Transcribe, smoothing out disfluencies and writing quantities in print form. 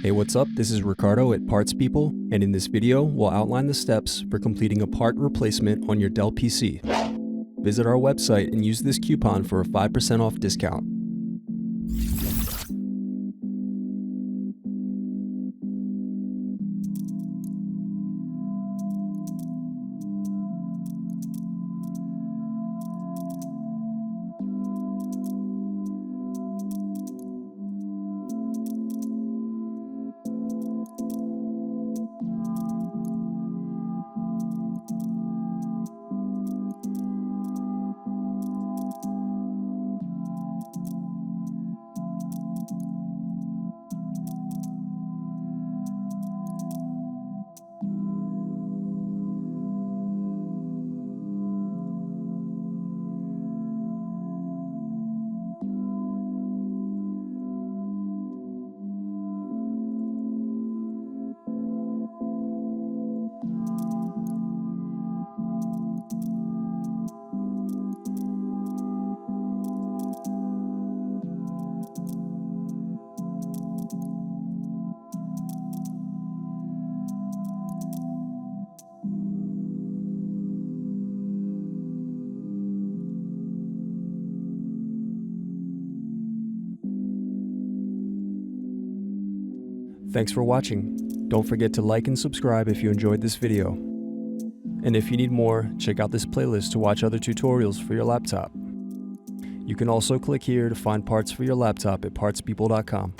Hey, what's up? This is Ricardo at Parts People, and in this video, we'll outline the steps for completing a part replacement on your Dell PC. Visit our website and use this coupon for a 5% off discount. Thanks for watching. Don't forget to like and subscribe if you enjoyed this video. And if you need more, check out this playlist to watch other tutorials for your laptop. You can also click here to find parts for your laptop at partspeople.com.